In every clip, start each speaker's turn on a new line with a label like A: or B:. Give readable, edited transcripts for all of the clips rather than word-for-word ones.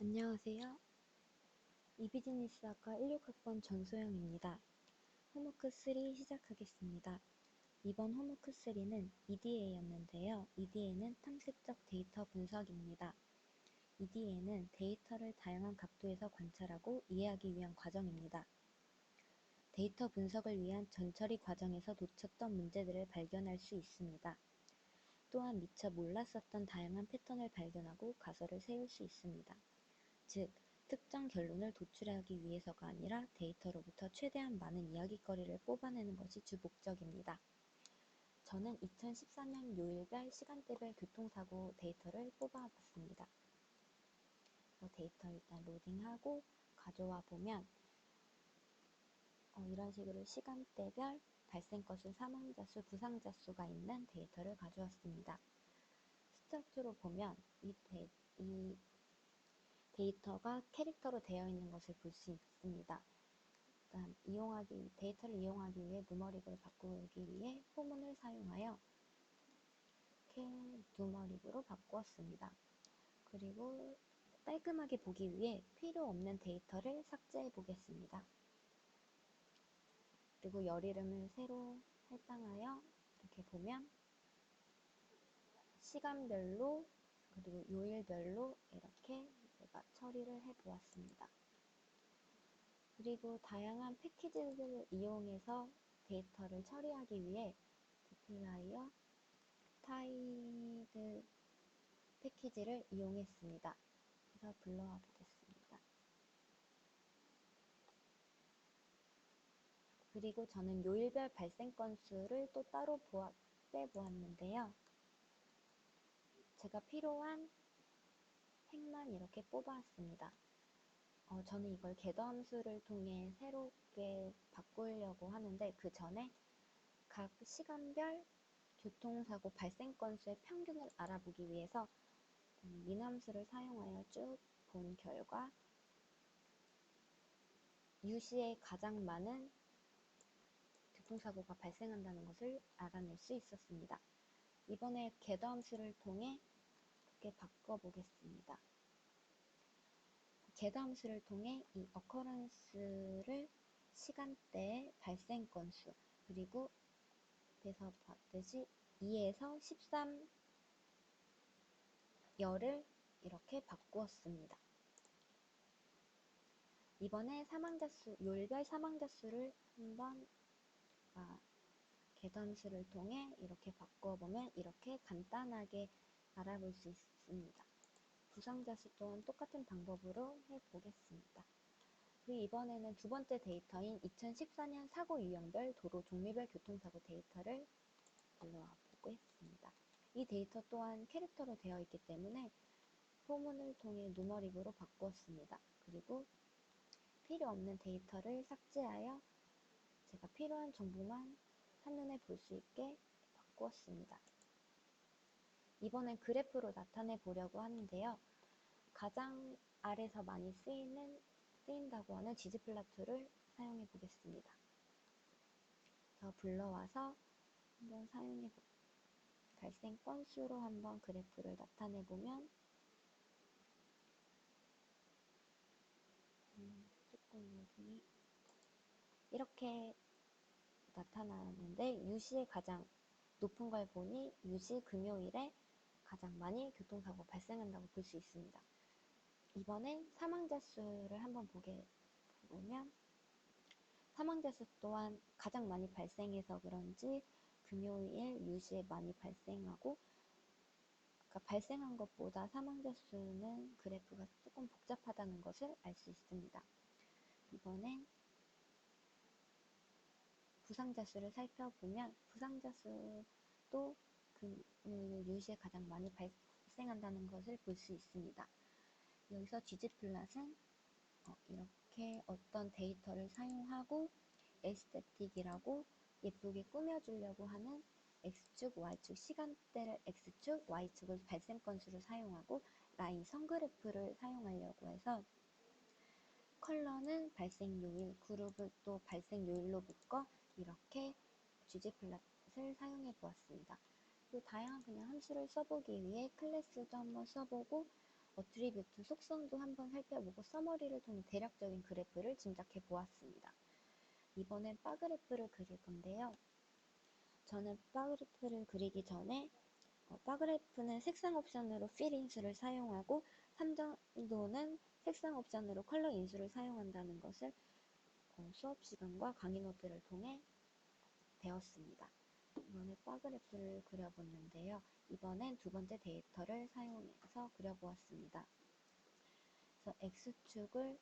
A: 안녕하세요. 이비즈니스학과 16학번 전소영입니다. 호모크 3 시작하겠습니다. 이번 호모크 3는 EDA였는데요. EDA는 탐색적 데이터 분석입니다. EDA는 데이터를 다양한 각도에서 관찰하고 이해하기 위한 과정입니다. 데이터 분석을 위한 전처리 과정에서 놓쳤던 문제들을 발견할 수 있습니다. 또한 미처 몰랐었던 다양한 패턴을 발견하고 가설을 세울 수 있습니다. 즉, 특정 결론을 도출하기 위해서가 아니라 데이터로부터 최대한 많은 이야깃거리를 뽑아내는 것이 주 목적입니다. 저는 2014년 요일별, 시간대별 교통사고 데이터를 뽑아봤습니다. 데이터 일단 로딩하고 가져와 보면 이런 식으로 시간대별, 발생 건수, 사망자 수, 부상자 수가 있는 데이터를 가져왔습니다. 스트럭처로 보면 이 데이터가 캐릭터로 되어 있는 것을 볼 수 있습니다. 일단 데이터를 이용하기 위해 누머릭으로 바꾸기 위해 포문을 사용하여 이렇게 누머릭으로 바꾸었습니다. 그리고 깔끔하게 보기 위해 필요 없는 데이터를 삭제해 보겠습니다. 그리고 열 이름을 새로 할당하여 이렇게 보면 시간별로 그리고 요일별로 이렇게 제가 처리를 해 보았습니다. 그리고 다양한 패키지를 이용해서 데이터를 처리하기 위해 디플라이어 타이드 패키지를 이용했습니다. 그래서 불러와 보겠습니다. 그리고 저는 요일별 발생 건수를 또 따로 빼보았는데요. 제가 필요한 행만 이렇게 뽑아왔습니다. 저는 이걸 겟함수를 통해 새롭게 바꾸려고 하는데 그 전에 각 시간별 교통사고 발생 건수의 평균을 알아보기 위해서 민함수를 사용하여 쭉 본 결과 유시에 가장 많은 교통사고가 발생한다는 것을 알아낼 수 있었습니다. 이번에 겟함수를 통해 이렇게 바꿔보겠습니다. 겟함수를 통해 이 occurrence를 시간대의 발생 건수 그리고 앞에서 봤듯이 2에서 13열을 이렇게 바꾸었습니다. 이번에 요일별 사망자 수를 한번 겟함수를 통해 이렇게 바꿔보면 이렇게 간단하게 알아볼 수 있습니다. 부상자 수 또한 똑같은 방법으로 해보겠습니다. 그리고 이번에는 두 번째 데이터인 2014년 사고 유형별 도로 종류별 교통사고 데이터를 불러와 보겠습니다. 이 데이터 또한 캐릭터로 되어 있기 때문에 포문을 통해 누머릭으로 바꾸었습니다. 그리고 필요 없는 데이터를 삭제하여 제가 필요한 정보만 한눈에 볼 수 있게 바꾸었습니다. 이번엔 그래프로 나타내 보려고 하는데요. 가장 아래서 많이 쓰인다고 하는 지지플라트를 사용해 보겠습니다. 불러와서 한번 발생 건수로 한번 그래프를 나타내 보면 조금 로딩이 이렇게 나타나는데 유시에 가장 높은 걸 보니 유시 금요일에 가장 많이 교통사고 발생한다고 볼 수 있습니다. 이번엔 사망자 수를 한번 보면 사망자 수 또한 가장 많이 발생해서 그런지 금요일 유시에 많이 발생하고 발생한 것보다 사망자 수는 그래프가 조금 복잡하다는 것을 알 수 있습니다. 이번엔 부상자 수를 살펴보면 부상자 수도 금요일 유시에 가장 많이 발생한다는 것을 볼 수 있습니다. 여기서 gg플롯은 이렇게 어떤 데이터를 사용하고 에스테틱이라고 예쁘게 꾸며주려고 하는 X축, Y축, 시간대를 X축, Y축을 발생 건수를 사용하고 라인 선그래프를 사용하려고 해서 컬러는 발생 요일, 그룹을 또 발생 요일로 묶어 이렇게 gg플롯을 사용해 보았습니다. 그리고 다양한 그냥 함수를 써보기 위해 클래스도 한번 써보고 어트리뷰트 속성도 한번 살펴보고 서머리를 통해 대략적인 그래프를 짐작해 보았습니다. 이번엔 바 그래프를 그릴 건데요. 저는 바 그래프를 그리기 전에 바 그래프는 색상 옵션으로 필 인수를 사용하고 3정도는 색상 옵션으로 컬러 인수를 사용한다는 것을 수업 시간과 강의 노트를 통해 배웠습니다. 이번에 바 그래프를 그려보는데요. 이번엔 두 번째 데이터를 사용해서 그려보았습니다. 그래서 X축을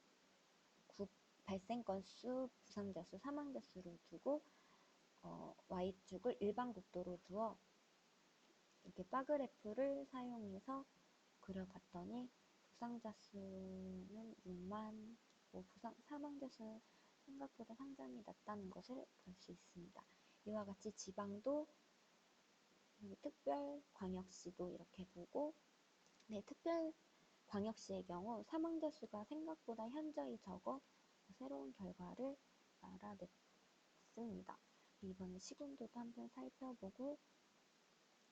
A: 발생 건수, 부상자 수, 사망자 수로 두고 Y축을 일반 국도로 두어 이렇게 바 그래프를 사용해서 그려봤더니 부상자 수는 6만, 사망자 수는 생각보다 상당히 낮다는 것을 볼 수 있습니다. 이와 같이 지방도 특별 광역시도 이렇게 보고, 특별 광역시의 경우 사망자 수가 생각보다 현저히 적어 새로운 결과를 알아냈습니다. 이번에 시군도도 한번 살펴보고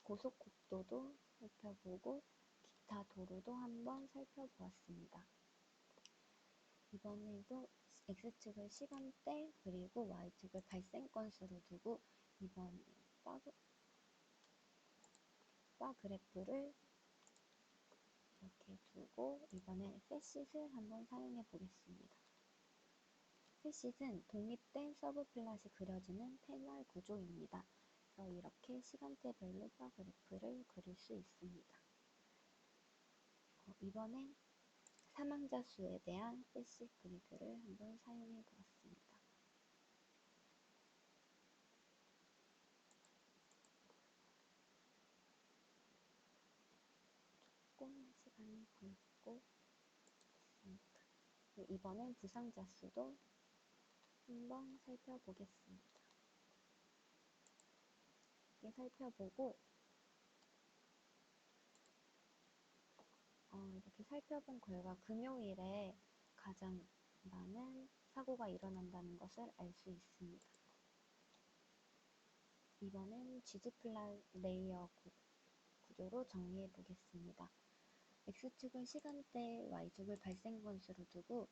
A: 고속국도도 살펴보고 기타 도로도 한번 살펴보았습니다. 이번에도 X축을 시간대 그리고 Y축을 발생 건수로 두고 이번 바 그래프를 이렇게 두고 이번에 패시를 한번 사용해 보겠습니다. 패시는 독립된 서브 플랫이 그려지는 패널 구조입니다. 그래서 이렇게 시간대별로 바 그래프를 그릴 수 있습니다. 이번엔 사망자 수에 대한 패시 그리드를 한번 사용해 보았습니다. 조금 시간이 걸리고 있습니다. 이번엔 부상자 수도 한번 살펴보겠습니다. 이렇게 살펴보고 이렇게 살펴본 결과 금요일에 가장 많은 사고가 일어난다는 것을 알 수 있습니다. 이번엔 G플랫 레이어 구조로 정리해 보겠습니다. X축은 시간대, Y축을 발생 건수로 두고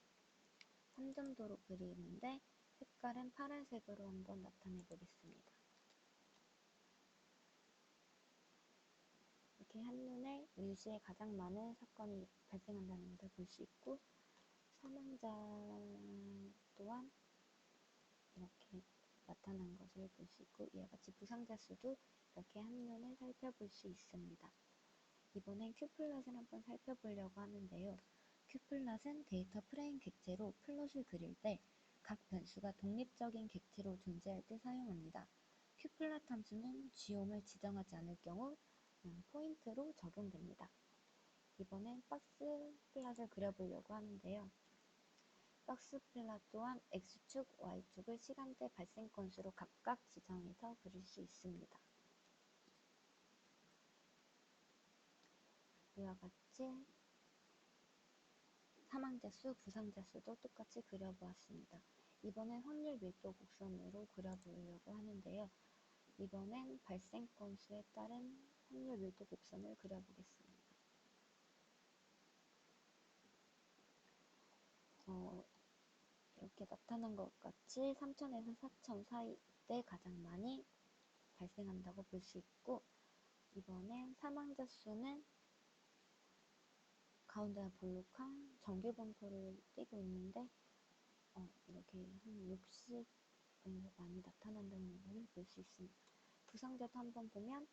A: 3점도로 그리는데 색깔은 파란색으로 한번 나타내 보겠습니다. 이렇게 한눈에 일시에 가장 많은 사건이 발생한다는 것을 볼 수 있고 사망자 또한 이렇게 나타난 것을 볼 수 있고 이와 같이 부상자 수도 이렇게 한눈에 살펴볼 수 있습니다. 이번엔 Q플롯을 한번 살펴보려고 하는데요. Q플롯은 데이터 프레임 객체로 플롯을 그릴 때 각 변수가 독립적인 객체로 존재할 때 사용합니다. Q플롯 함수는 지옴을 지정하지 않을 경우 포인트로 적용됩니다. 이번엔 박스 플롯을 그려보려고 하는데요. 박스 플롯 또한 X축, Y축을 시간대 발생 건수로 각각 지정해서 그릴 수 있습니다. 이와 같이 사망자 수, 부상자 수도 똑같이 그려보았습니다. 이번엔 확률 밀도 곡선으로 그려보려고 하는데요. 이번엔 발생 건수에 따른 확률 밀도 곡선을 그려보겠습니다. 이렇게 나타난 것 같이 3000에서 4000 사이 때 가장 많이 발생한다고 볼 수 있고 이번엔 사망자 수는 가운데 볼록한 정규 분포를 띄고 있는데 이렇게 한 60에서 많이 나타난다는 것을 볼 수 있습니다. 부상자도 한번 보면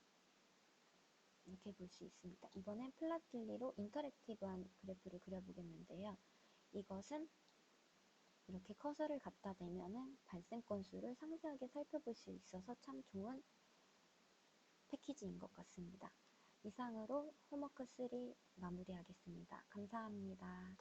A: 이렇게 볼 수 있습니다. 이번엔 플랫딜리로 인터랙티브한 그래프를 그려보겠는데요. 이것은 이렇게 커서를 갖다 대면은 발생 건수를 상세하게 살펴볼 수 있어서 참 좋은 패키지인 것 같습니다. 이상으로 홈워크 3 마무리하겠습니다. 감사합니다.